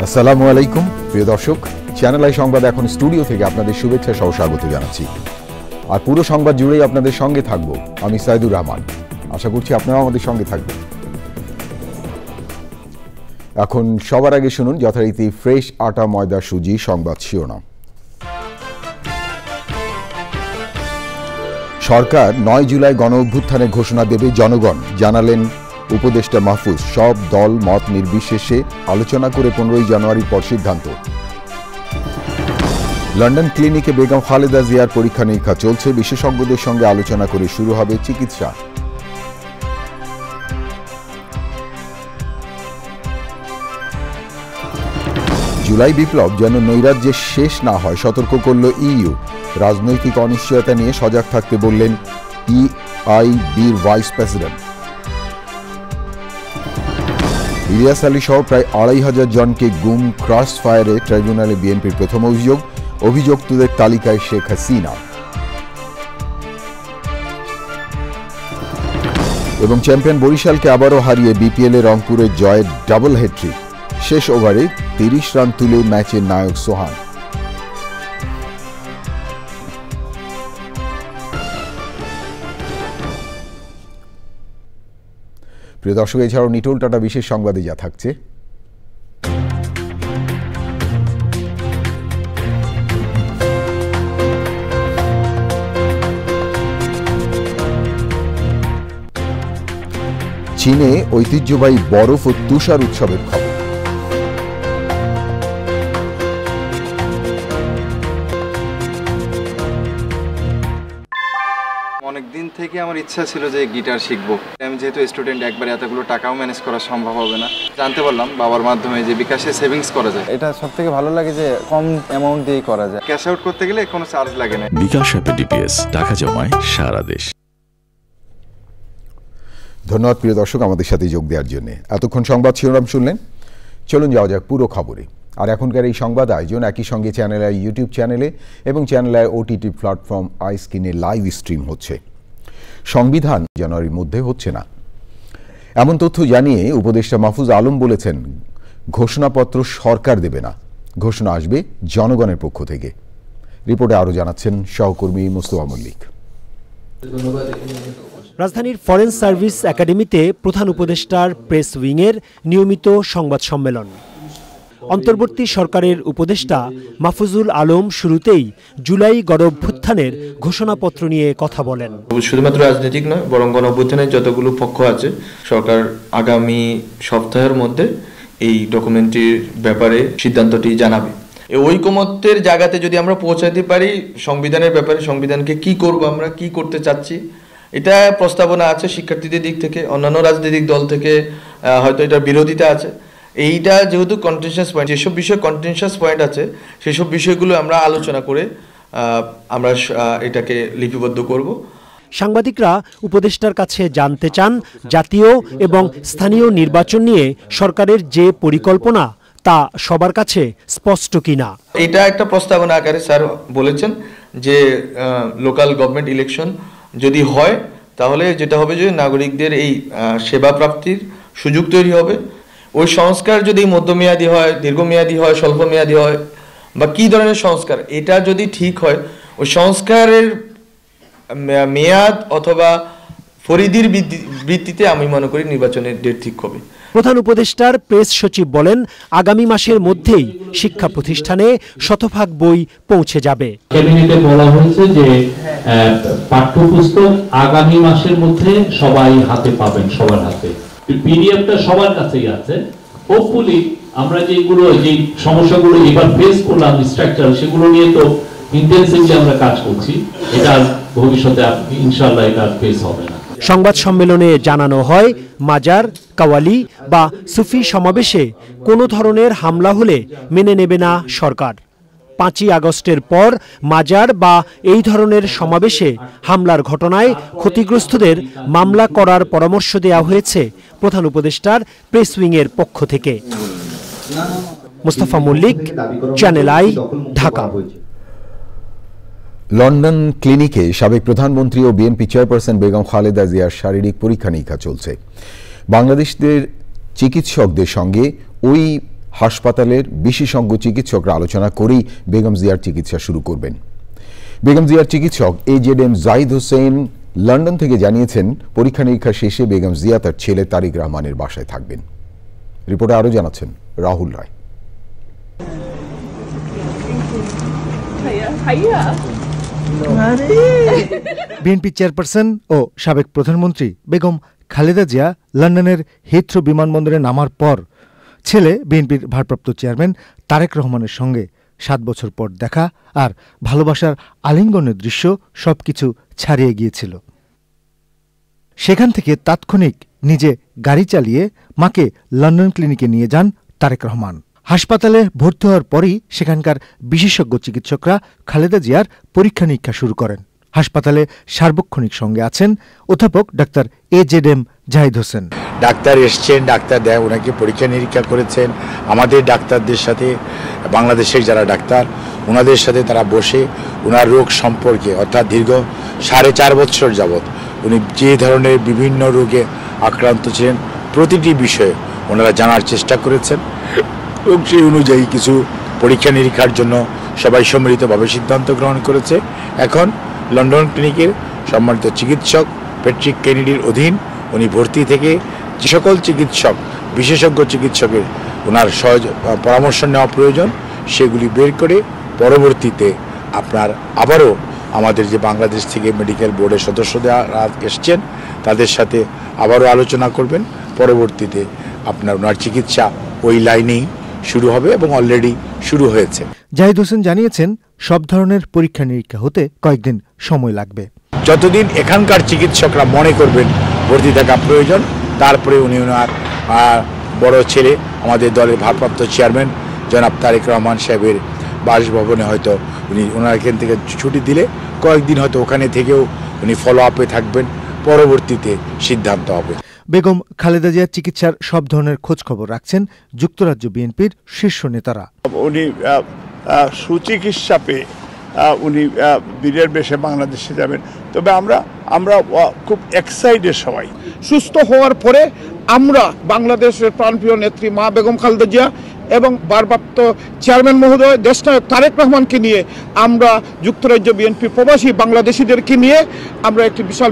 আসসালামু আলাইকুম প্রিয় দর্শক, চ্যানেল আই সংবাদ এখন স্টুডিও থেকে আপনাদের শুভেচ্ছা সহ স্বাগত জানাচ্ছি। আর পুরো সংবাদ জুড়েই আপনাদের সঙ্গে থাকবো আমি সাইদুর রহমান। আশা করছি আপনারাও আমাদের সঙ্গে থাকবেন। এখন সবার আগে শুনুন যথারীতি ফ্রেশ আটা ময়দা সুজি সংবাদ শিরোনাম। সরকার ৯ জুলাই গণ অভ্যুত্থানের ঘোষণা দেবে জনগণ, জানালেন উপদেষ্টা মাহফুজ। সব দল মত নির্বিশেষে আলোচনা করে 15 জানুয়ারির পর সিদ্ধান্ত। লন্ডন ক্লিনিকে বেগম খালেদা জিয়ার পরীক্ষা নিরীক্ষা চলছে, বিশেষজ্ঞদের সঙ্গে আলোচনা করে শুরু হবে চিকিৎসা। জুলাই বিপ্লব যেন নৈরাজ্যের শেষ না হয় সতর্ক করল ইইউ। রাজনৈতিক অনিশ্চয়তা নিয়ে সজাগ থাকতে বললেন ইআইবির ভাইস প্রেসিডেন্ট। ইলিয়াস আলী সহ প্রায় ২৫০০ জনকে গুম ক্রস ফায়ারে ট্রাইব্যুনালে বিএনপির প্রথম অভিযোগ। অভিযুক্তদের তালিকায় শেখ হাসিনা। এবং চ্যাম্পিয়ন বরিশালকে আবারও হারিয়ে বিপিএলে রংপুরের জয়ের ডাবল হ্যাট্রিক। শেষ ওভারে ৩০ রান তুলে ম্যাচের নায়ক সোহান। প্রিয় দর্শক, এছাড়াও নিটোল টাটা বিশেষ সংবাদে যা থাকছে। চীনে ঐতিহ্যবাহী বরফ ও তুষার উৎসবের খবর। অনেকদিন থেকে আমার ইচ্ছা ছিল যে গিটার শিখবো। আমি যেহেতু স্টুডেন্ট, একবার এতগুলো টাকাও ম্যানেজ করা সম্ভব হবে না। জানতে পারলাম বাবার মাধ্যমে যে বিকাশে সেভিংস করা যায়। এটা সবথেকে ভালো লাগে যে কম অ্যামাউন্ট দিয়েই করা যায়। ক্যাশ আউট করতে গেলে কোনো চার্জ লাগে না। বিকাশ অ্যাপে ডিপিএস, টাকা জমায় সারা দেশ। ধন্যবাদ প্রিয় দর্শক আমাদের সাথে যোগ দেওয়ার জন্য। এতক্ষণ সংবাদ শিরোনাম শুনলেন, চলুন যাওয়া যাক পুরো খবরে। আর এখনকার এই সংবাদ আয়োজন একই সঙ্গে চ্যানেল আই ইউটিউব চ্যানেলে এবং channel I OTT platform I স্ক্রিনে লাইভ স্ট্রিম হচ্ছে। সংবিধান জানুয়ারির মধ্যে হচ্ছে না, এমন তথ্য জানিয়ে উপদেষ্টা মাহফুজ আলম বলেছেন, ঘোষণাপত্র সরকার দেবে না, ঘোষণা আসবে জনগণের পক্ষ থেকে। রিপোর্টে আরও জানাচ্ছেন সহকর্মী মুস্তফা মল্লিক। রাজধানীর ফরেন সার্ভিস একাডেমিতে প্রধান উপদেষ্টার প্রেস উইংয়ের নিয়মিত সংবাদ সম্মেলন। অন্তর্বর্তী সরকারের উপদেষ্টা মাহফুজুল আলম শুরুতেই জুলাই গণঅভ্যুত্থানের ঘোষণাপত্র নিয়ে কথা বলেন। শুধুমাত্র রাজনৈতিক নয়, বরং গণঅভ্যুত্থানের যতগুলো পক্ষ আছে, সরকার আগামী সপ্তাহের মধ্যে এই ডকুমেন্টটির ব্যাপারে সিদ্ধান্তটি জানাবে। এই ঐকমত্যের জায়গাতে যদি আমরা পৌঁছাতে পারি, সংবিধানের ব্যাপারে সংবিধানকে কি করব, আমরা কি করতে চাচ্ছি, এটা প্রস্তাবনা আছে শিক্ষার্থীদের দিক থেকে, অন্যান্য রাজনৈতিক দল থেকে হয়তো এটার বিরোধিতা আছে। এইটা যেহেতু কন্টেনশাস পয়েন্ট, যেসব বিষয়ে কন্টেনশাস পয়েন্ট আছে সেসব বিষয়গুলো আমরা আলোচনা করে আমরা এটাকে লিপিবদ্ধ করব। সাংবাদিকরা উপদেষ্টার কাছে জানতে চান, জাতীয় এবং স্থানীয় নির্বাচন নিয়ে সরকারের যে পরিকল্পনা তা সবার কাছে স্পষ্ট কিনা। এটা একটা প্রস্তাবনা আকারে স্যার বলেছেন যে লোকাল গভর্নমেন্ট ইলেকশন যদি হয় তাহলে যেটা হবে যে নাগরিকদের এই সেবা প্রাপ্তির সুযোগ তৈরি হবে। ওই সংস্কার যদি মধ্যমেয়াদী হয়, দীর্ঘমেয়াদী হয়, স্বল্পমেয়াদী হয়, বা কী ধরনের সংস্কার, এটা যদি ঠিক হয়, ওই সংস্কারের মেয়াদ অথবা পরিধির ভিত্তিতে আমি মনে করি নির্বাচনের ডেট ঠিক হবে। প্রধান উপদেষ্টার প্রেস সচিব বলেন, আগামী মাসের মধ্যেই শিক্ষা প্রতিষ্ঠানে শতভাগ বই পৌঁছে যাবে। ক্যাবিনেটে বলা হয়েছে যে পাঠ্যপুস্তক আগামী মাসের মধ্যে সবাই হাতে পাবেন, সবার হাতে। পিডিএফটা সবার কাছেই আছে। হোপফুলি আমরা যে সমস্যাগুলো এবার ফেস করলাম স্ট্রাকচার, সেগুলো নিয়ে তো ইন্টেনসিভলি আমরা কাজ করছি। এটা ভবিষ্যতে ইনশাআল্লাহ এটা ফেস হবে না। সংবাদ সম্মেলনে জানানো হয়, মাজার, কাওয়ালি বা সুফি সমাবেশে কোনো ধরনের হামলা হলে মেনে নেবে না সরকার। ৫ই আগস্টের পর মাজার বা এই ধরনের সমাবেশে হামলার ঘটনায় ক্ষতিগ্রস্তদের মামলা করার পরামর্শ দেওয়া হয়েছে প্রধান উপদেষ্টার প্রেস উইংয়ের পক্ষ থেকে। Mustafa Mallick, channel I, Dhaka. London ক্লিনিকে সাবেক প্রধানমন্ত্রী ও বিএনপি চেয়ারপারসন বেগম খালেদা জিয়ার শারীরিক পরীক্ষা নিরীক্ষা চলছে। বাংলাদেশের চিকিৎসকদের সঙ্গে ওই হাসপাতালের বিশেষজ্ঞ চিকিৎসকরা আলোচনা করেই বেগম জিয়ার চিকিৎসা শুরু করবেন। বেগম জিয়ার চিকিৎসক AZM জাহিদ হোসেন লন্ডন থেকে জানিয়েছেন, পরীক্ষা নিরীক্ষা শেষে বেগম জিয়া তার ছেলে তারিক রহমানের বাসায় থাকবেন। রিপোর্টে আরও জানাচ্ছেন রাহুল রায়। বিএনপি চেয়ারপারসন ও সাবেক প্রধানমন্ত্রী বেগম খালেদা জিয়া লন্ডনের হিথ্রো বিমানবন্দরে নামার পর ছেলে বিএনপির ভারপ্রাপ্ত চেয়ারম্যান তারেক রহমানের সঙ্গে 7 বছর পর দেখা আর ভালোবাসার আলিঙ্গনের দৃশ্য সবকিছু ছাড়িয়ে গিয়েছিল। সেখান থেকে তাৎক্ষণিক নিজে গাড়ি চালিয়ে মাকে লন্ডন ক্লিনিকে নিয়ে যান তারেক রহমান। হাসপাতালে ভর্তি হওয়ার পরই সেখানকার বিশেষজ্ঞ চিকিৎসকরা খালেদা জিয়ার পরীক্ষা নিরীক্ষা শুরু করেন। হাসপাতালে সার্বক্ষণিক সঙ্গে আছেন অধ্যাপক doctor AZM Zahid Hossain. Doctor এসছেন, ডাক্তার দেয় ওনাকে পরীক্ষা নিরীক্ষা করেছেন। আমাদের ডাক্তারদের সাথে, বাংলাদেশের যারা ডাক্তার ওনাদের সাথে তারা বসে ওনার রোগ সম্পর্কে, অর্থাৎ দীর্ঘ 4.5 বছর যাবৎ উনি যে ধরনের বিভিন্ন রোগে আক্রান্ত ছিলেন প্রতিটি বিষয়ে ওনারা জানার চেষ্টা করেছেন এবং সেই অনুযায়ী কিছু পরীক্ষা নিরীক্ষার জন্য সবাই সম্মিলিতভাবে সিদ্ধান্ত গ্রহণ করেছে। এখন লন্ডন ক্লিনিকের সম্মানিত চিকিৎসক প্যাট্রিক কেনেডির অধীন উনি ভর্তি থেকে যে সকল চিকিৎসক, বিশেষজ্ঞ চিকিৎসকের ওনার পরামর্শ নেওয়া প্রয়োজন সেগুলি বের করে পরবর্তীতে আপনার আবারও আমাদের যে বাংলাদেশ থেকে মেডিকেল বোর্ডের সদস্যরা এসছেন তাদের সাথে আবারও আলোচনা করবেন। পরবর্তীতে আপনার ওনার চিকিৎসা ওই লাইনেই শুরু হবে এবং অলরেডি শুরু হয়েছে। জাহিদ হোসেন জানিয়েছেন, সব ধরনের পরীক্ষা নিরীক্ষা হতে কয়েকদিন সময় লাগবে। যতদিন এখানকার চিকিৎসকরা মনে করবেন ভর্তি থাকা প্রয়োজন, তারপরে উনি ওনার বড় ছেলে আমাদের দলের ভারপ্রাপ্ত চেয়ারম্যান জনাব তারেক রহমান সাহেবের বাসভবনে হয়তো উনি ওনার এখান থেকে ছুটি দিলে কয়েকদিন হয়তো ওখানে থেকেও উনি ফলো আপে থাকবেন, পরবর্তীতে সিদ্ধান্ত হবে। বেগম খালেদা জিয়ার চিকিৎসার সব ধরনের খোঁজ খবর রাখছেন যুক্তরাজ্য বিএনপির শীর্ষ নেতারা। উনি সুচিকিৎসা পেয়ে উনি বীরের বেশে বাংলাদেশে যাবেন। তবে আমরা খুব এক্সাইটেড সবাই। সুস্থ হওয়ার পরে আমরা বাংলাদেশের প্রাণপ্রিয় নেত্রী মা বেগম খালেদা জিয়া এবং ভারপ্রাপ্ত চেয়ারম্যান মহোদয় দেশনায়ক তারেক রহমানকে নিয়ে আমরা যুক্তরাজ্য বিএনপি প্রবাসী বাংলাদেশিদেরকে নিয়ে আমরা একটি বিশাল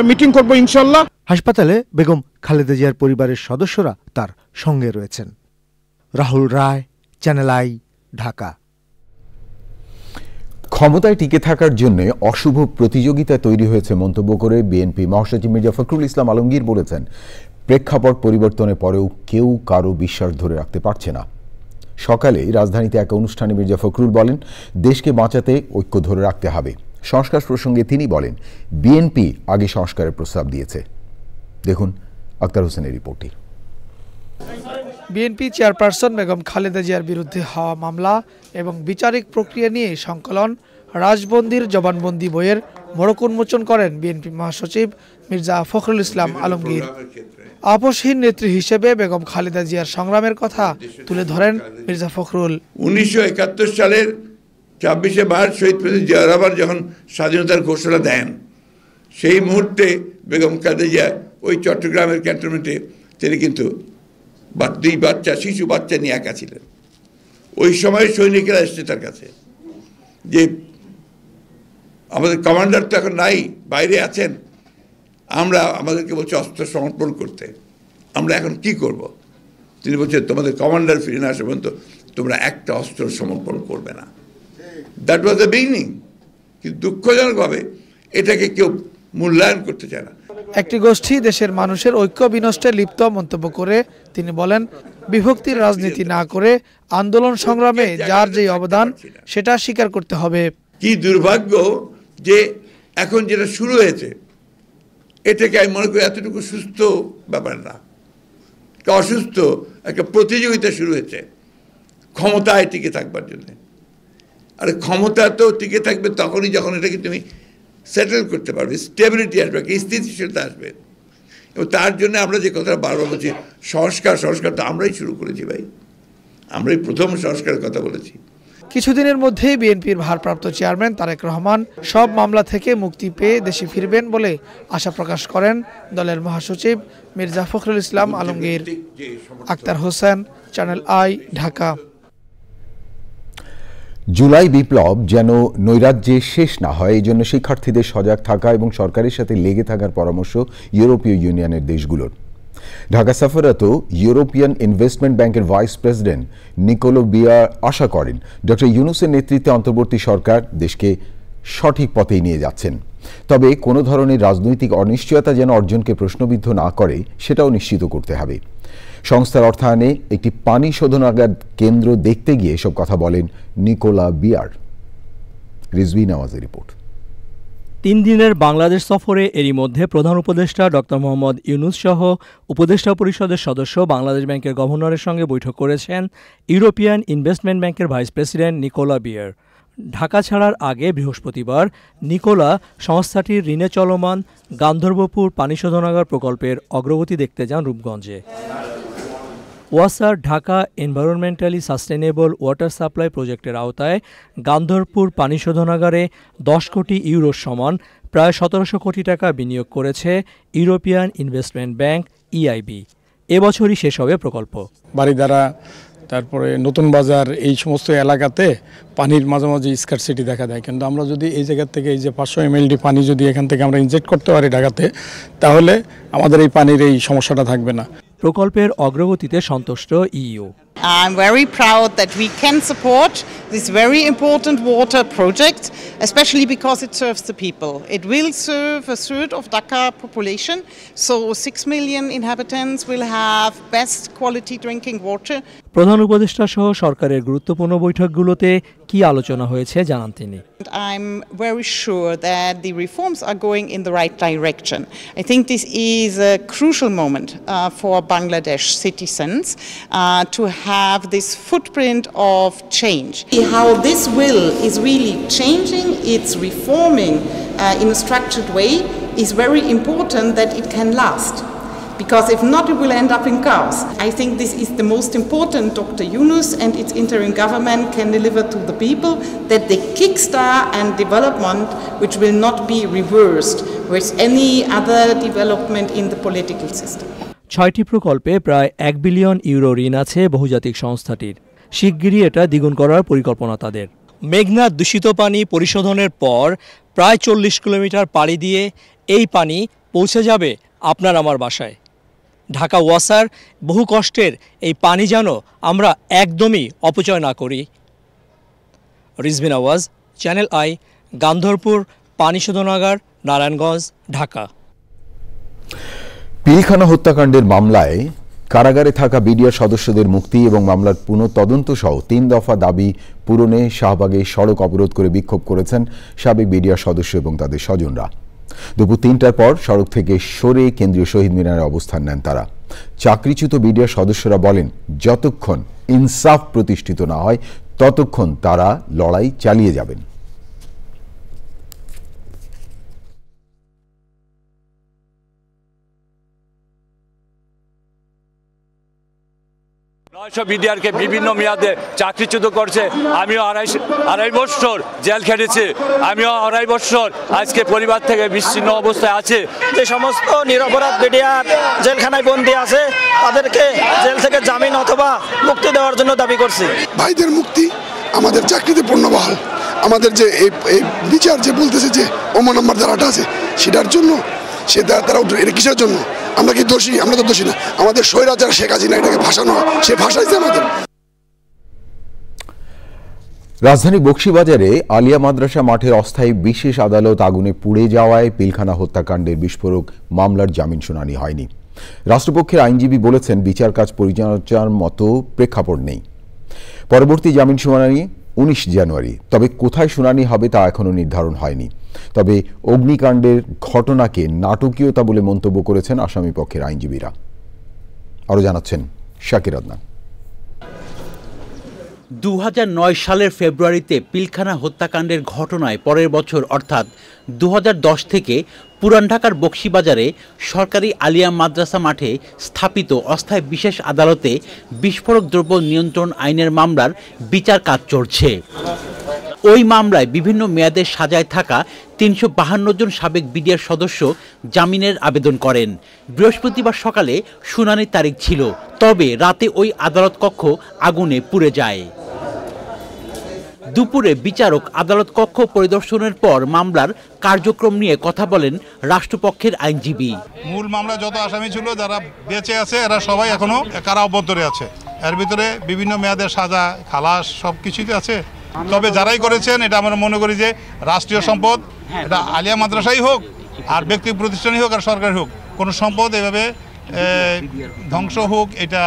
মিটিং করব ইনশাল্লাহ। হাসপাতালে বেগম খালেদা জিয়ার পরিবারের সদস্যরা তার সঙ্গে রয়েছেন। রাহুল রায়, চ্যানেল আই, ঢাকা। ক্ষমতায় টিকে থাকার জন্য অশুভ প্রতিযোগিতা তৈরি হয়েছে মন্তব্য করে বিএনপি মহাসচিব মির্জা ফখরুল ইসলাম আলমগীর বলেছেন, প্রেক্ষাপট পরিবর্তনের পরেও কেউ কারো বিশ্বাস ধরে রাখতে পারছে না। সকালে রাজধানীতে এক অনুষ্ঠানে মির্জা ফখরুল বলেন, দেশকে বাঁচাতে ঐক্য ধরে রাখতে হবে। সংস্কার প্রসঙ্গে তিনি বলেন, বিএনপি আগে সংস্কারের প্রস্তাব দিয়েছে। দেখুন আক্তার হোসেনের রিপোর্টটি। বিএনপি চেয়ারপারসন বেগম খালেদা জিয়ার বিরুদ্ধে হওয়া মামলা এবং বিচারিক প্রক্রিয়া নিয়ে সংকলন রাজবন্দির জবানবন্দি বইয়ের মোড়ক উন্মোচন করেন বিএনপি মহাসচিব মির্জা ফখরুল ইসলাম আলমগীর। আপসহীন নেত্রী হিসেবে বেগম খালেদা জিয়ার সংগ্রামের কথা তুলে ধরেন মির্জা ফখরুল। 1971 সালের 26শে মার্চ শহীদ প্রেসিডেন্ট জিয়া রহমান যখন স্বাধীনতার ঘোষণা দেন, সেই মুহূর্তে বেগম খালেদা জিয়া ওই চট্টগ্রামের ক্যান্টনমেন্টে তিনি কিন্তু 2 বাচ্চা, শিশু বাচ্চা নিয়ে একা ছিলেন। ওই সময় সৈনিকেরা এসছে তার কাছে যে আমাদের কমান্ডার তো এখন নাই, বাইরে আছেন, আমাদেরকে বলছে অস্ত্র সমর্পণ করতে, আমরা এখন কি করব? তিনি বলছেন, তোমাদের কমান্ডার ফিরে না আসা পর্যন্ত তোমরা একটা অস্ত্র সমর্পণ করবে না। That was the beginning. কিন্তু দুঃখজনকভাবে এটাকে কেউ মূল্যায়ন করতে চায় না। একটি গোষ্ঠী দেশের মানুষের ঐক্য বিনষ্টে লিপ্ত মন্তব্য করে তিনি বলেন, বিভক্তির রাজনীতি না করে আন্দোলন সংগ্রামে যার যে অবদান সেটা স্বীকার করতে হবে। কি দুর্ভাগ্য যে এখন যেটা শুরু হয়েছে এটাকে আমি মনে করি এতটুকু সুস্থ ব্যাপার না, অসুস্থ একটা প্রতিযোগিতা শুরু হয়েছে ক্ষমতায় টিকে থাকবার জন্য। আর ক্ষমতা তো টিকে থাকবে তখনই যখন এটাকে তুমি সেটেল করতে পারবে, স্টেবিলিটি আসবে, স্থিতিশীলতা আসবে। এবং তার জন্য আমরা যে কথাটা বারবার বলছি, সংস্কার তো আমরাই শুরু করেছি ভাই, আমরাই প্রথম সংস্কারের কথা বলেছি। কিছুদিনের মধ্যেই বিএনপির ভারপ্রাপ্ত চেয়ারম্যান তারেক রহমান সব মামলা থেকে মুক্তি পেয়ে দেশে ফিরবেন বলে আশা প্রকাশ করেন দলের মহাসচিব মির্জা ফখরুল ইসলাম আলমগীর। Akhtar Hossain, Channel I, Dhaka. জুলাই বিপ্লব যেন নৈরাজ্যে শেষ না হয় এই জন্য শিক্ষার্থীদের সজাগ থাকা এবং সরকারের সাথে লেগে থাকার পরামর্শ ইউরোপীয় ইউনিয়নের দেশগুলোর। ঢাকা সফররত ইউরোপিয়ান ইনভেস্টমেন্ট ব্যাংকের ভাইস প্রেসিডেন্ট নিকোলো বিয়ার আশা করেন ডক্টর ইউনূসের নেতৃত্বে অন্তর্বর্তী সরকার দেশকে সঠিক পথেই নিয়ে যাচ্ছেন। তবে কোনো ধরনের রাজনৈতিক অনিশ্চয়তা যেন অর্জনকে প্রশ্নবিদ্ধ না করে সেটাও নিশ্চিত করতে হবে। সংস্থার অর্থায়নে একটি পানি শোধনাগার কেন্দ্র দেখতে গিয়ে এসব কথা বলেন নিকোলা বিয়ার। রিজভি নওয়াজের রিপোর্ট। 3 দিনের বাংলাদেশ সফরে এরই মধ্যে প্রধান উপদেষ্টা ডক্টর মোহাম্মদ ইউনূস সহ উপদেষ্টা পরিষদের সদস্য বাংলাদেশ ব্যাংকের গভর্নরের সঙ্গে বৈঠক করেছেন ইউরোপিয়ান ইনভেস্টমেন্ট ব্যাংকের ভাইস প্রেসিডেন্ট নিকোলা বিয়ার। ঢাকা ছাড়ার আগে বৃহস্পতিবার নিকোলা সংস্থাটির ঋণে চলমান গান্ধর্বপুর পানি শোধনাগার প্রকল্পের অগ্রগতি দেখতে যান রূপগঞ্জে। ওয়াসার Dhaka environmentally sustainable water supply প্রজেক্টের আওতায় গান্ধরপুর পানি শোধনাগারে 10 কোটি ইউরোর সমান প্রায় 1700 কোটি টাকা বিনিয়োগ করেছে ইউরোপিয়ান ইনভেস্টমেন্ট ব্যাংক ইআইবি। এবছরই শেষ হবে প্রকল্প। বাড়িধারা, তারপরে নতুন বাজার, এই সমস্ত এলাকাতে পানির মাঝামাঝি স্কারসিটি দেখা দেয়, কিন্তু আমরা যদি এই জায়গা থেকে এই যে 500 ml পানি যদি এখান থেকে আমরা ইনজেক্ট করতে পারি ঢাকাতে, তাহলে আমাদের এই পানির এই সমস্যাটা থাকবে না। প্রকল্পের অগ্রগতিতে সন্তুষ্ট EU. I'm very proud that we can support this very important water project, especially because it serves the people. It will serve a third of Dhaka population, so 6 million inhabitants will have best quality drinking water. প্রধান উপদেষ্টা সহ সরকারের গুরুত্বপূর্ণ বৈঠকগুলোতে কি আলোচনা হয়েছে জানান তিনি। I'm very sure that the reforms are going in the right direction. I think this is a crucial moment for Bangladesh citizens to have this footprint of change. How this will is really changing, it's reforming in a structured way is very important that it can last. Because if not, it will end up in chaos. I think this is the most important Dr. Yunus and its interim government can deliver to the people, that they kickstart and development which will not be reversed with any other development in the political system. 6টি প্রকল্পে প্রায় 1 billion euro ঋণ আছে বহুজাতিক সংস্থাটির। শিগগিরই এটা দ্বিগুণ করার পরিকল্পনা তাদের। মেঘনা দূষিত পানি পরিশোধনের পর প্রায় 40 কিলোমিটার পাড়ি দিয়ে এই পানি পৌঁছে যাবে আপনার আমার বাসায়। ঢাকা ওয়াসার বহু কষ্টের এই পানি যেন আমরা একদমই অপচয় না করি। রিজভি নওয়াজ, চ্যানেল আই, গান্ধরপুর পানি শোধনাগার, নারায়ণগঞ্জ, ঢাকা। পিলখানা হত্যাকাণ্ডের মামলায় কারাগারে থাকা বিডিআর সদস্যদের মুক্তি এবং মামলার পুনঃতদন্ত সহ 3 দফা দাবি পূরণে শাহবাগে সড়ক অবরোধ করে বিক্ষোভ করেছেন সাবেক বিডিআর সদস্য এবং তাদের স্বজনরা। দুপুর 3টার পর সড়ক থেকে সরে কেন্দ্রীয় শহীদ মিনারে অবস্থান নেন তারা। চাকরিচ্যুত বিডিআর সদস্যরা বলেন, যতক্ষণ ইনসাফ প্রতিষ্ঠিত না হয় ততক্ষণ তারা লড়াই চালিয়ে যাবেন। বিডিআরকে বিভিন্ন মেয়াদে চাকরিচ্যুত করছে। আমিও আড়াই বছর জেল খেটেছি, আমিও আড়াই বছর আজকে পরিবার থেকে বিচ্ছিন্ন অবস্থায় আছে। যে সমস্ত নিরপরাধ বিডিআর জেলখানায় বন্দী আছে তাদেরকে জেল থেকে জামিন অথবা মুক্তি দেওয়ার জন্য দাবি করছি। ভাইদের মুক্তি, আমাদের চাকরিতে পূর্ণবহাল, আমাদের যে এই বিচার যে বলতেছে যে ওমন নম্বর ধারাটা আছে সেটার জন্য সে তারা এটা কিসের জন্য? আমরা কি দোষী? আমরা তো দোষী না। আমাদের স্বৈরাচার শেখ হাসিনা এটাকে ভাসানো, সে ভাসাইছে আমাদের। রাজধানী বকশীবাজারে আলিয়া মাদ্রাসা মাঠের অস্থায়ী বিশেষ আদালত আগুনে পুড়ে যাওয়ায় পিলখানা হত্যাকাণ্ডের বিস্ফোরক মামলার জামিন শুনানি হয়নি। রাষ্ট্রপক্ষের আইনজীবী বলেছেন, বিচার কাজ পরিচালনার মতো প্রেক্ষাপট নেই। পরবর্তী জামিন শুনানি 19 জানুয়ারি। তবে কোথায় শুনানি হবে তা এখনো নির্ধারণ হয়নি। তবে অগ্নিকাণ্ডের ঘটনাকে নাটকীয়তা বলে মন্তব্য করেছেন আসামি পক্ষের আইনজীবীরা। আরও জানাচ্ছেন শাকির আদনান। 2009 সালের ফেব্রুয়ারিতে পিলখানা হত্যাকাণ্ডের ঘটনায় পরের বছর অর্থাৎ 2010 থেকে পুরান ঢাকার বকশীবাজারে সরকারি আলিয়া মাদ্রাসা মাঠে স্থাপিত অস্থায়ী বিশেষ আদালতে বিস্ফোরক দ্রব্য নিয়ন্ত্রণ আইনের মামলার বিচার কাজ চলছে। ওই মামলায় বিভিন্ন মেয়াদের সাজায় থাকা ৩৫২ জন সাবেক বিডিআর সদস্য জামিনের আবেদন করেন। বৃহস্পতিবার সকালে শুনানির তারিখ ছিল, তবে রাতে ওই আদালত কক্ষ আগুনে পুড়ে যায়। দুপুরে বিচারক আদালত কক্ষ পরিদর্শনের পর মামলার কার্যক্রম নিয়ে কথা বলেন রাষ্ট্রপক্ষের আইনজীবী। মূল মামলা যত আসামি ছিল যারা বেঁচে আছে এরা সবাই এখনো কারা অবতরে আছে। এর ভিতরে বিভিন্ন মেয়াদের সাজা, খালাস সব কিছুই আছে। তবে যারাই করেছেন এটা আমরা মনে করি যে রাষ্ট্রীয় সম্পদ, এটা আলিয়া মাদ্রাসাই হোক আর ব্যক্তি প্রতিষ্ঠানই হোক আর সরকারি হোক, কোনো সম্পদ এভাবে ধ্বংস হোক এটা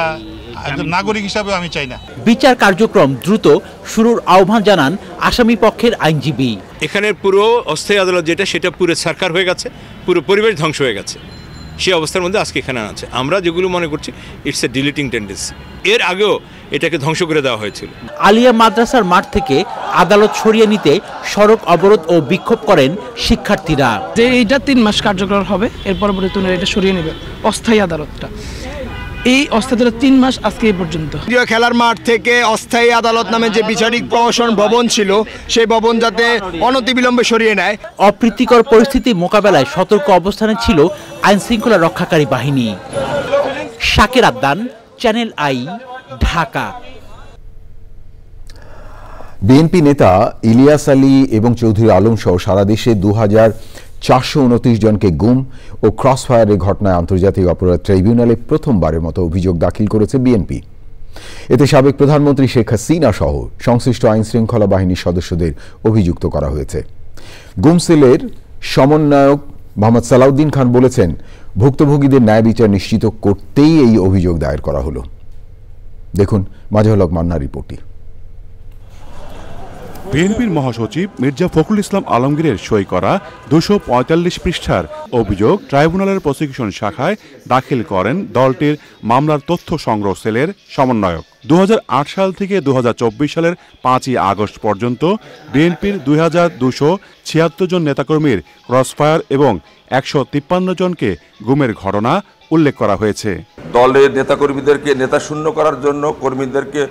একজন নাগরিক হিসাবে আমি চাই না। বিচার কার্যক্রম দ্রুত শুরুর আহ্বান জানান আসামি পক্ষের আইনজীবী। এখানে পুরো অস্থায়ী আদালত যেটা সেটা পুরো সরকার হয়ে গেছে, পুরো পরিবেশ ধ্বংস হয়ে গেছে। সেই অবস্থার মধ্যে আজকে এখানে আছে। আমরা যেগুলো মনে করছি ইটস এ ডিলিটিং টেন্ডেন্সি। এর আগেও এটাকে ধ্বংস করে দেওয়া হয়েছিল। আলিয়া মাদ্রাসার মাঠ থেকে আদালত সরিয়ে নিতে সড়ক অবরোধ ও বিক্ষোভ করেন শিক্ষার্থীরা। যে এইটা 3 মাস কার্যকর হবে, এর পরবর্তীতে এটা সরিয়ে নেবে অস্থায়ী আদালতটা। এই অস্থায়ী 3 মাস আজকে এই পর্যন্ত। খেলার মাঠ থেকে অস্থায়ী আদালত নামে যে বিচারিক প্রহসন ভবন ছিল সেই ভবন যাতে অনতিবিলম্বে সরিয়ে নেয়। অপ্রীতিকর পরিস্থিতি মোকাবেলায় সতর্ক অবস্থানে ছিল আইন শৃঙ্খলা রক্ষাকারী বাহিনী। Shakir Addan, Channel I, Dhaka. বিএনপি নেতা ইলিয়াস আলী এবং চৌধুরী আলম সহ সারা দেশে ২,৪২৯ জনকে গুম ও ক্রসফায়ারের ঘটনায় আন্তর্জাতিক অপরাধ ট্রাইব্যুনালে প্রথমবারের মতো অভিযোগ দাখিল করেছে বিএনপি। এতে সাবেক প্রধানমন্ত্রী শেখ হাসিনা সহ সংশ্লিষ্ট আইন শৃঙ্খলা বাহিনীর সদস্যদের অভিযুক্ত করা হয়েছে। গুম সেলের সমন্বয়ক মোহাম্মদ সালাউদ্দিন খান বলেছেন, ভুক্তভোগীদের ন্যায় বিচার নিশ্চিত করতেই এই অভিযোগ দায়ের করা হলো। দেখুন মাজহারুল হক মান্নার রিপোর্টটি। বিএনপির মহাসচিব মির্জা ফখরুল ইসলাম আলমগীরের সই করা ২৪৫ পৃষ্ঠার অভিযোগ ট্রাইব্যুনালের প্রসিকিউশন শাখায় দাখিল করেন দলটির মামলার তথ্য সংগ্রহ সেলের সমন্বয়ক। ২০০৮ সাল থেকে ২০২৪ সালের ৫ই আগস্ট পর্যন্ত বিএনপির ২,২৭৬ জন নেতাকর্মীর ক্রসফায়ার এবং ১৫৩ জনকে গুমের ঘটনা উল্লেখ করা হয়েছে। দলের নেতাকর্মীদেরকে নেতাশূন্য করার জন্য কর্মীদেরকে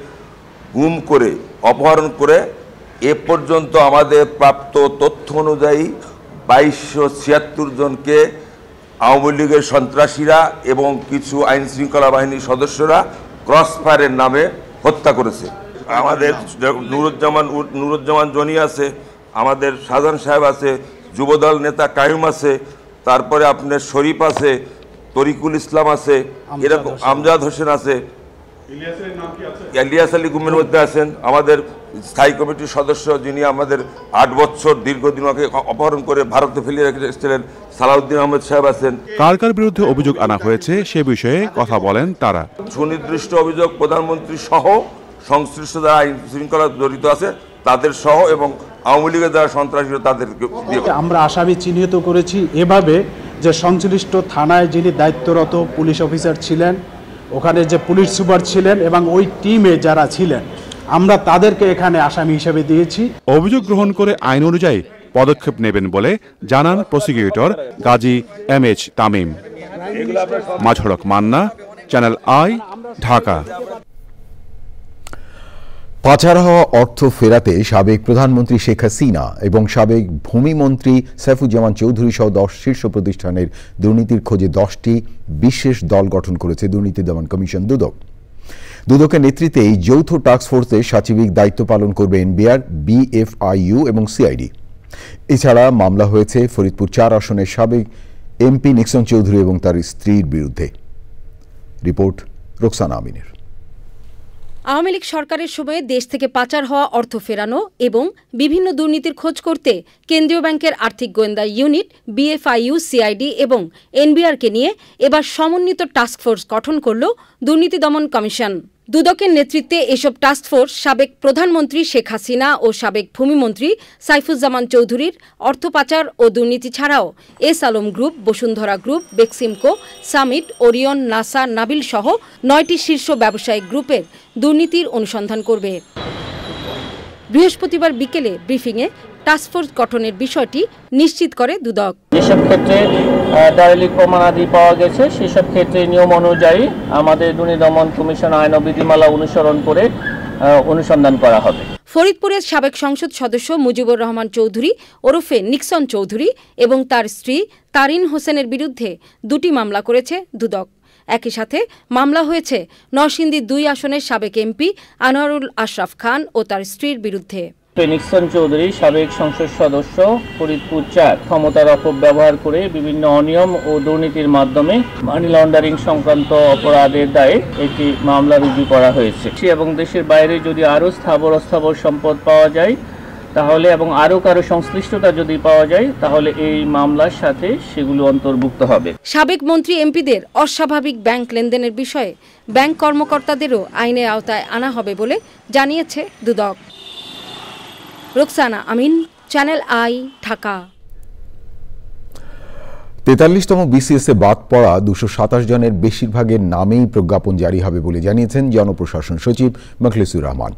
গুম করে অপহরণ করে এ পর্যন্ত আমাদের প্রাপ্ত তথ্য অনুযায়ী ২২৭৬ জনকে আওয়ামী লীগের সন্ত্রাসীরা এবং কিছু আইন শৃঙ্খলা বাহিনীর সদস্যরা ক্রসফায়ারের নামে হত্যা করেছে। আমাদের নুরুজ্জামান জনি আছে, আমাদের শাহজাহান সাহেব আছে, যুবদল নেতা কায়ুম আছে, তারপরে আপনার শরীফ আছে, তরিকুল ইসলাম আছে, এরকম আমজাদ হোসেন আছে, ইলিয়াস আলী গুমের মধ্যে আছেন। আমাদের স্থায়ী কমিটির সদস্য যিনি আমাদের 8 বছর দীর্ঘদিন অপহরণ করে ভারতে ফেলিয়ে রেখেছিলেন সালাউদ্দিন আহমেদ সাহেব আছেন। কার কার বিরুদ্ধে অভিযোগ আনা হয়েছে সে বিষয়ে কথা বলেন তারা। সুনির্দিষ্ট অভিযোগ প্রধানমন্ত্রী সহ সংশ্লিষ্ট যারা আইন শৃঙ্খলা জড়িত আছে তাদের সহ এবং আওয়ামী লীগের যারা সন্ত্রাসী তাদেরকে আমরা আসামি চিহ্নিত করেছি এভাবে যে সংশ্লিষ্ট থানায় যিনি দায়িত্বরত পুলিশ অফিসার ছিলেন, ওখানে যে পুলিশ সুপার ছিলেন এবং ওই টিমে যারা ছিলেন আমরা তাদেরকে এখানে আসামি হিসেবে দিয়েছি। অভিযোগ গ্রহণ করে আইন অনুযায়ী পদক্ষেপ নেবেন বলে জানান prosecutor Gazi M H. Tamim. Mazharul Haque Manna, Channel I, Dhaka. পাচার হওয়া অর্থ ফেরাতে সাবেক প্রধানমন্ত্রী শেখ হাসিনা এবং সাবেক ভূমিমন্ত্রী সাইফুজ্জামান চৌধুরী সহ 10 শীর্ষ প্রতিষ্ঠানের দুর্নীতির খোঁজে 10টি বিশেষ দল গঠন করেছে দুর্নীতি দমন কমিশন দুদক। দুদকের নেতৃত্বে এই যৌথ টাস্কফোর্সের সচিবিক দায়িত্ব পালন করবে এনবিআর, বিএফআইইউ এবং সিআইডি। এছাড়া মামলা হয়েছে ফরিদপুর 4 আসনের সাবেক এমপি নিক্সন চৌধুরী এবং তার স্ত্রীর বিরুদ্ধে। রিপোর্ট রোকসানা আমিনের। আওয়ামী লীগ সরকারের সময়ে দেশ থেকে পাচার হওয়া অর্থ ফেরানো এবং বিভিন্ন দুর্নীতির খোঁজ করতে কেন্দ্রীয় ব্যাংকের আর্থিক গোয়েন্দা ইউনিট, বিএফআইইউ, সিআইডি এবং এনবিআরকে নিয়ে এবার সমন্বিত টাস্কফোর্স গঠন করল দুর্নীতি দমন কমিশন। দুদকের নেতৃত্বে এসব টাস্কফোর্স সাবেক প্রধানমন্ত্রী শেখ হাসিনা ও সাবেক ভূমিমন্ত্রী সাইফুজ্জামান চৌধুরীর অর্থ পাচার ও দুর্নীতি ছাড়াও S Alam group, Bashundhara group, Beximco, summit, Orion, NASA, Nabil সহ 9টি শীর্ষ ব্যবসায়িক গ্রুপের দুর্নীতির অনুসন্ধান করবে। বৃহস্পতিবার বিকেলে ব্রিফিংয়ে টাস্কফোর্স গঠনের বিষয়টি নিশ্চিত করে দুদক। যেসব ক্ষেত্রে ডাইরেক্ট প্রমাণাদি পাওয়া গেছে সেসব ক্ষেত্রে নিয়ম অনুযায়ী আমাদের দুর্নীতি দমন কমিশন আইন ও বিধিমালা অনুসরণ করে অনুসন্ধান করা হবে। ফরিদপুরের সাবেক সংসদ সদস্য মুজিবুর রহমান চৌধুরী ওরফে নিক্সন চৌধুরী এবং তার স্ত্রী তারিন হোসেনের বিরুদ্ধে 2টি মামলা করেছে দুদক। একই সাথে মামলা হয়েছে নরসিংদী 2 আসনের সাবেক এমপি আনোয়ারুল আশরাফ খান ও তার স্ত্রীর বিরুদ্ধে। নিক্সন চৌধুরী সাবেক সংসদ সদস্য ফরিদপুর 4 ক্ষমতার অপব্যবহার করে বিভিন্ন অনিয়ম ও দুর্নীতির মাধ্যমে মানি লন্ডারিং সংক্রান্ত অপরাধের দায়ে একটি মামলা রুজু করা হয়েছে এবং দেশের বাইরে যদি আরও স্থাবর অস্থাবর সম্পদ পাওয়া যায় তাহলে এবং আরও কারো সংশ্লিষ্টতা যদি পাওয়া যায় তাহলে এই মামলার সাথে সেগুলো অন্তর্ভুক্ত হবে। সাবেক মন্ত্রী এমপিদের অস্বাভাবিক ব্যাংক লেনদেনের বিষয়ে ব্যাংক কর্মকর্তাদেরও আইনের আওতায় আনা হবে বলে জানিয়েছে দুদক। রোকসানা আমিন, চ্যানেল আই, ঢাকা। 43তম বিসিএস এ বাদ পড়া 227 জনের বেশিরভাগের নামেই প্রজ্ঞাপন জারি হবে বলে জানিয়েছেন জনপ্রশাসন সচিব মখলেসুর রহমান।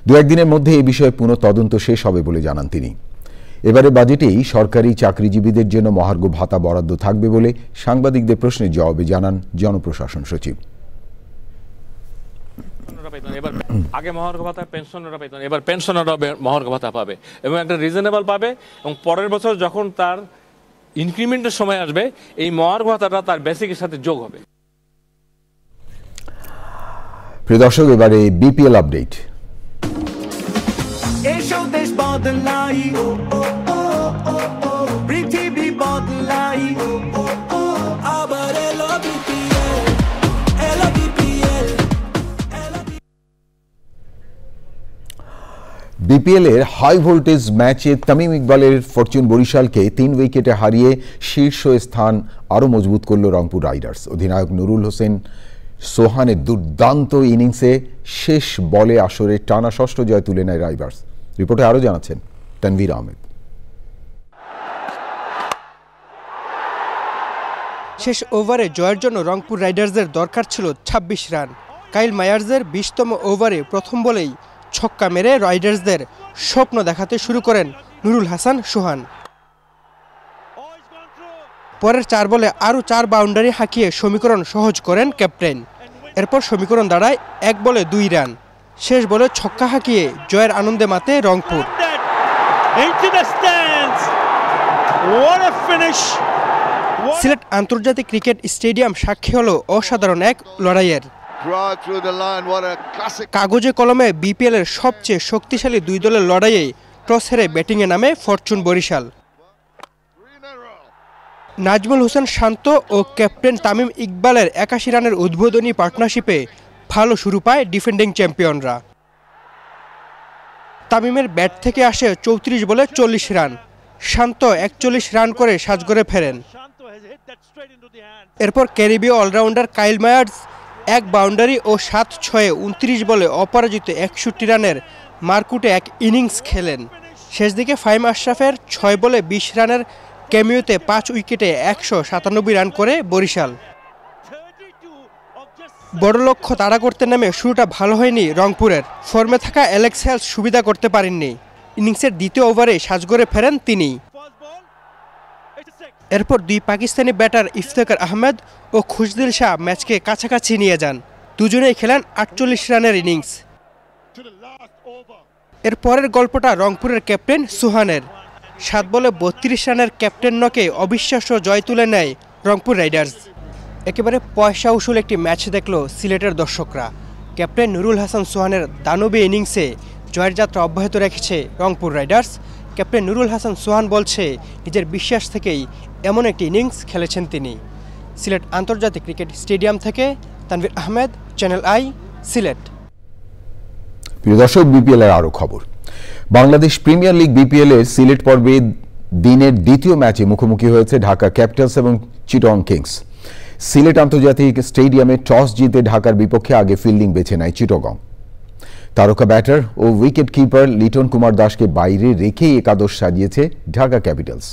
2-1 দিনের মধ্যে এই বিষয়ে পুনঃ তদন্ত শেষ হবে বলে জানান তিনি। এবারে বাজেটেই সরকারি চাকরিজীবীদের জন্য মহার্ঘ ভাতা বরাদ্দ থাকবে বলে সাংবাদিকদের প্রশ্নের জবাবে জানান জনপ্রশাসন সচিব। এবার আগে মহার্ঘ ভাতা পেনশনাররা পেতেন, এবার পেনশনাররা মহার্ঘ ভাতা পাবে এবং একটা রিজনেবল পাবে এবং পরের বছর যখন তার ইনক্রিমেন্টের সময় আসবে এই মহার্ঘ ভাতাটা তার বেসিকের সাথে যোগ হবে। প্রিয় দর্শক, এবারে বিপিএল আপডেট। বিপিএল এর হাই ভোল্টেজ ম্যাচে তামিম ইকবালের ফরচুন বরিশালকে 3 উইকেটে হারিয়ে শীর্ষ স্থান আরও মজবুত করল রংপুর রাইডার্স। অধিনায়ক নুরুল হোসেন সোহানের দুর্দান্ত ইনিংসে শেষ বলে আসরে টানা 6ষ্ঠ জয় তুলে নেয় রাইডার্স। রিপোর্টে আরও জানাচ্ছেন তানভীর আহমেদ। শেষ ওভারে জয়ের জন্য রংপুর রাইডার্সের দরকার ছিল 26 রান। কাইল মায়ার্সের 20তম ওভারে প্রথম বলেই ছক্কা মেরে রাইডার্সদের স্বপ্ন দেখাতে শুরু করেন নুরুল হাসান সোহান। পরের 4 বলে আরও 4 বাউন্ডারি হাঁকিয়ে সমীকরণ সহজ করেন ক্যাপ্টেন। এরপর সমীকরণ দাঁড়ায় 1 বলে 2 রান। শেষ বলে ছক্কা হাঁকিয়ে জয়ের আনন্দে মাতে রংপুর। সিলেট আন্তর্জাতিক ক্রিকেট স্টেডিয়াম সাক্ষী হলো অসাধারণ এক লড়াইয়ের। কাগজে কলমে বিপিএল এর সবচেয়ে শক্তিশালী 2 দলের লড়াইয়ে টস হেরে ব্যাটিংয়ে নামে ফরচুন বরিশাল। নাজমুল হোসেন শান্ত ও ক্যাপ্টেন তামিম ইকবালের 81 রানের উদ্বোধনী পার্টনারশিপে ভালো শুরু পায় ডিফেন্ডিং চ্যাম্পিয়নরা। তামিমের ব্যাট থেকে আসে 34 বলে 40 রান। শান্ত 41 রান করে সাজঘরে ফেরেন। এরপর ক্যারিবীয় অলরাউন্ডার কাইল মায়ার্স 1 বাউন্ডারি ও 7-6-এ 29 বলে অপরাজিত 61 রানের মারকুটে এক ইনিংস খেলেন। শেষ দিকে ফাহিম আশরাফের 6 বলে 20 রানের ক্যামিওতে 5 উইকেটে 197 রান করে বরিশাল। বড় লক্ষ্য তাড়া করতে নেমে শুরুটা ভালো হয়নি রংপুরের। ফর্মে থাকা অ্যালেক্স হেলস সুবিধা করতে পারেননি। ইনিংসের দ্বিতীয় ওভারে সাজঘরে ফেরেন তিনি। এরপর 2 পাকিস্তানি ব্যাটার ইফতেখার আহমেদ ও খুশদিল শাহ ম্যাচকে কাছাকাছি নিয়ে যান। দুজনেই খেলেন 48 রানের ইনিংস। এর পরের গল্পটা রংপুরের ক্যাপ্টেন সুহানের। 7 বলে 32 রানের ক্যাপ্টেন নকে অবিশ্বাস্য জয় তুলে নেয় রংপুর রাইডার্স। একেবারে পয়সা উসুল একটি ম্যাচ দেখল সিলেটের দর্শকরা। ক্যাপ্টেন নুরুল হাসান সোহানের দানবী ইনিংসে জয়ের যাত্রা অব্যাহত রেখেছে রংপুর রাইডার্স। ক্যাপ্টেন নুরুল হাসান সোহান বলছে নিজের বিশ্বাস থেকেই এমন একটি ইনিংস খেলেছেন তিনি। সিলেট আন্তর্জাতিক ক্রিকেট স্টেডিয়াম থেকে তানভীর আহমেদ, চ্যানেল আই, সিলেট। প্রিয় দর্শক, বিপিএল এর আরও খবর। বাংলাদেশ প্রিমিয়ার লিগ বিপিএল এর সিলেট পর্বে দিনের দ্বিতীয় ম্যাচে মুখোমুখি হয়েছে ঢাকা ক্যাপিটালস এবং চিটগং কিংস। সিলেট আন্তর্জাতিক স্টেডিয়ামে টস জিতে ঢাকার বিপক্ষে আগে ফিল্ডিং বেছে নেয় চিটগং। তারকা ব্যাটার ও উইকেট কিপার লিটন কুমার দাসকে বাইরে রেখেই একাদশ সাজিয়েছে Dhaka Capitals.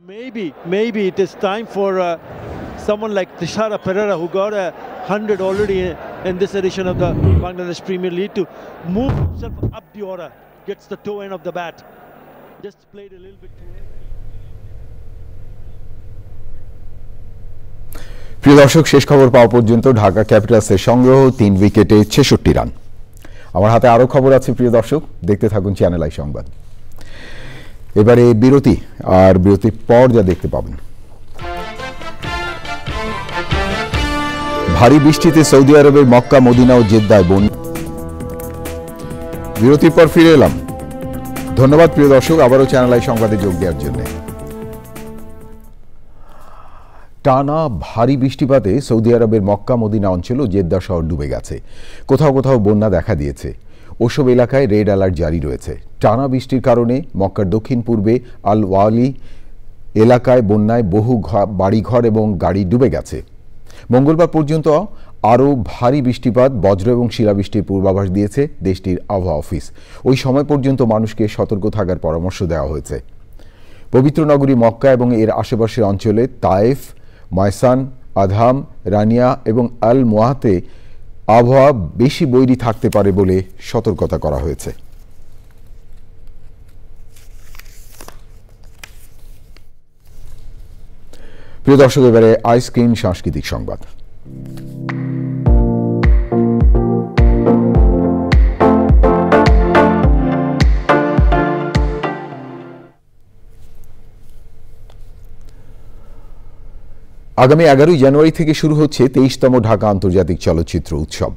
Maybe it is time for someone like Tishara Pereira, who got 100 already in this edition of the Bangladesh Premier League, to move himself up the order. Gets the toe end of the bat. Just played a little bit too early. প্রিয় দর্শক, শেষ খবর পাওয়া পর্যন্ত ঢাকা ক্যাপিটালসের সংগ্রহ 3 উইকেটে 66 run. আমার হাতে আরও খবর আছে প্রিয় দর্শক, দেখতে থাকুন চ্যানেল আই সংবাদ। এবারে বিরতি, আর বিরতির পর যা দেখতে পাবেন। ভারী বৃষ্টিতে সৌদি আরবের মক্কা, মদিনা ও জেদ্দায় বন্যা। বিরতির পর ফিরে এলাম। ধন্যবাদ প্রিয় দর্শক আবারও চ্যানেল আই সংবাদে যোগ দেওয়ার জন্য। টানা ভারী বৃষ্টিপাতে সৌদি আরবের মক্কা, মদিনা অঞ্চল ও জেদ্দা শহর ডুবে গেছে। কোথাও কোথাও বন্যা দেখা দিয়েছে। ওসব এলাকায় রেড অ্যালার্ট জারি রয়েছে। টানা বৃষ্টির কারণে মক্কার দক্ষিণ পূর্বে আল ওয়ালি এলাকায় বন্যায় বহু বাড়িঘর এবং গাড়ি ডুবে গেছে। মঙ্গলবার পর্যন্ত আরও ভারী বৃষ্টিপাত, বজ্র এবং শিলাবৃষ্টির পূর্বাভাস দিয়েছে দেশটির আবহাওয়া অফিস। ওই সময় পর্যন্ত মানুষকে সতর্ক থাকার পরামর্শ দেওয়া হয়েছে। পবিত্র নগরী মক্কা এবং এর আশেপাশের অঞ্চলে তায়েফ, ময়সান, আধাম, রানিয়া এবং আল মোয়াতে আবহাওয়া বেশি বৈরী থাকতে পারে বলে সতর্কতা করা হয়েছে। প্রিয় দর্শক, এবারে আইস্ক্রিন সাংস্কৃতিক সংবাদ। আগামী 11 জানুয়ারি থেকে শুরু হচ্ছে 23তম ঢাকা আন্তর্জাতিক চলচ্চিত্র উৎসব।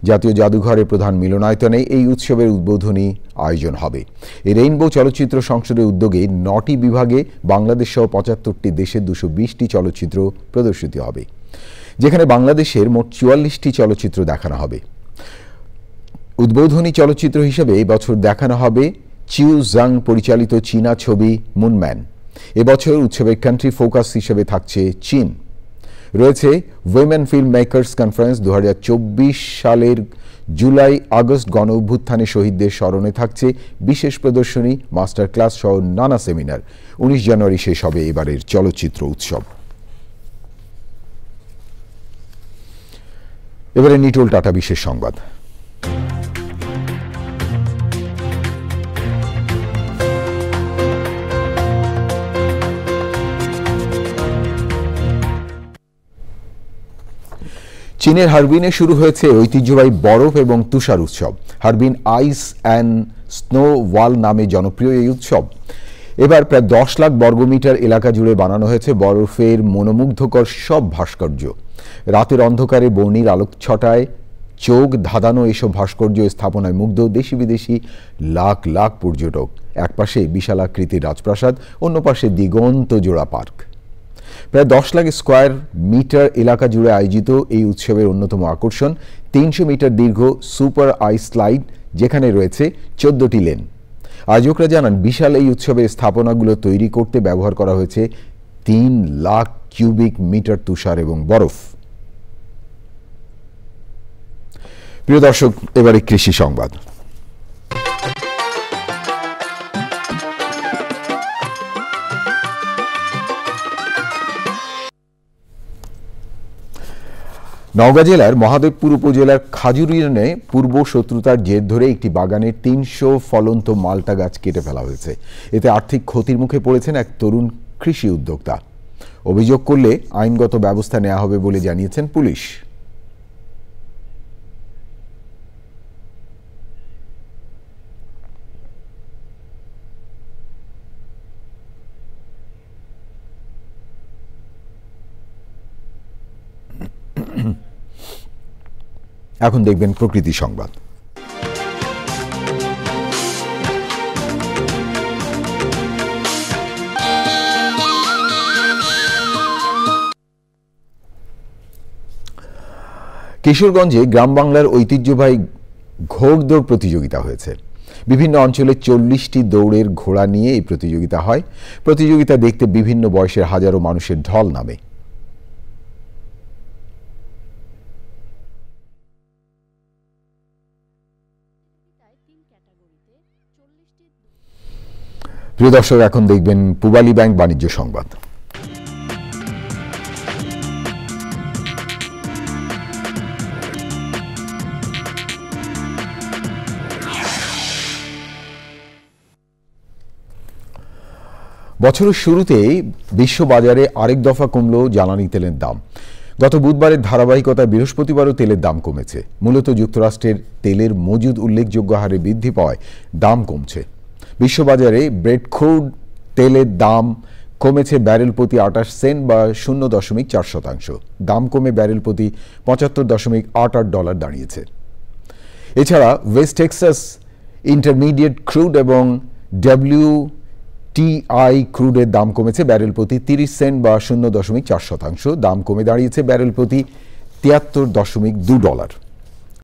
জাতীয় জাদুঘরের প্রধান মিলনায়তনে এই উৎসবের উদ্বোধনী আয়োজন হবে। এই রেইনবো চলচ্চিত্র সংসদের উদ্যোগে 9টি বিভাগে বাংলাদেশ সহ 75টি দেশের 220টি চলচ্চিত্র প্রদর্শিত হবে, যেখানে বাংলাদেশের মোট 44টি চলচ্চিত্র দেখানো হবে। উদ্বোধনী চলচ্চিত্র হিসেবে এবছর দেখানো হবে চিউ জাং পরিচালিত চীনা ছবি মুনম্যান। এবছর উৎসবের কান্ট্রি ফোকাস হিসেবে থাকছে চীন। রয়েছে উইমেন ফিল্ম মেকার্স কনফারেন্স, 2024 সালের জুলাই আগস্ট গণ অভ্যুত্থানে শহীদদের স্মরণে থাকছে বিশেষ প্রদর্শনী, মাস্টার ক্লাস সহ নানা সেমিনার। 19 জানুয়ারি শেষ হবে এবারের চলচ্চিত্র উৎসব। এবারে নিটোল টাটা বিশেষ সংবাদ। চীনের হারবিনে শুরু হয়েছে ঐতিহ্যবাহী বরফ এবং তুষার উৎসব। হারবিন আইস অ্যান্ড স্নো ওয়াল নামে জনপ্রিয় এই উৎসব। এবার প্রায় 10 লাখ বর্গমিটার এলাকা জুড়ে বানানো হয়েছে বরফের মনোমুগ্ধকর সব ভাস্কর্য। রাতের অন্ধকারে বর্ণিল আলোকছটায় চোখ ধাঁধানো এসব ভাস্কর্য স্থাপনায় মুগ্ধ দেশি বিদেশি লাখ লাখ পর্যটক। এক পাশে বিশাল আকৃতির রাজপ্রাসাদ, অন্য পাশে দিগন্ত জোড়া পার্ক। প্রায় 10 লাখ স্কোয়ার মিটার এলাকা জুড়ে আয়োজিত এই উৎসবের অন্যতম আকর্ষণ 300 মিটার দীর্ঘ সুপার আইস স্লাইড, যেখানে রয়েছে 14টি লেন। আয়োজকরা জানান, বিশাল এই উৎসবের স্থাপনাগুলো তৈরি করতে ব্যবহার করা হয়েছে 3 লাখ কিউবিক মিটার তুষার এবং বরফ। প্রিয় দর্শক, এবারে কৃষি সংবাদ। নওগাঁ জেলার মহাদেবপুর উপজেলার খাজুর ইউনিয়নে পূর্ব শত্রুতার জের ধরে একটি বাগানের 300 ফলন্ত মাল্টা গাছ কেটে ফেলা হয়েছে। এতে আর্থিক ক্ষতির মুখে পড়েছেন এক তরুণ কৃষি উদ্যোক্তা। অভিযোগ করলে আইনগত ব্যবস্থা নেওয়া হবে বলে জানিয়েছেন পুলিশ। এখন দেখবেন প্রকৃতি সংবাদ। কিশোরগঞ্জে গ্রাম বাংলার ঐতিহ্যবাহী ঘোড়দৌড় প্রতিযোগিতা হয়েছে। বিভিন্ন অঞ্চলে 40টি দৌড়ের ঘোড়া নিয়ে এই প্রতিযোগিতা হয়। প্রতিযোগিতা দেখতে বিভিন্ন বয়সের হাজারো মানুষের ঢল নামে। প্রিয় দর্শক, এখন দেখবেন পূবালী ব্যাংক বাণিজ্য সংবাদ। বছরের শুরুতেই বিশ্ববাজারে আরেক দফা কমল জ্বালানি তেলের দাম। গত বুধবারের ধারাবাহিকতায় বৃহস্পতিবারও তেলের দাম কমেছে। মূলত যুক্তরাষ্ট্রের তেলের মজুদ উল্লেখযোগ্য হারে বৃদ্ধি পাওয়ায় দাম কমছে। বিশ্ববাজারে ব্রেড ক্রুড তেলের দাম কমেছে ব্যারেল প্রতি 28 সেন্ট বা 0.4%। দাম কমে ব্যারেল প্রতি $75.88 দাঁড়িয়েছে। এছাড়া ওয়েস্ট টেক্সাস ইন্টারমিডিয়েট ক্রুড এবং WTI ক্রুডের দাম কমেছে ব্যারেল প্রতি 30 সেন্ট বা 0.4%। দাম কমে দাঁড়িয়েছে ব্যারেল প্রতি $73.2।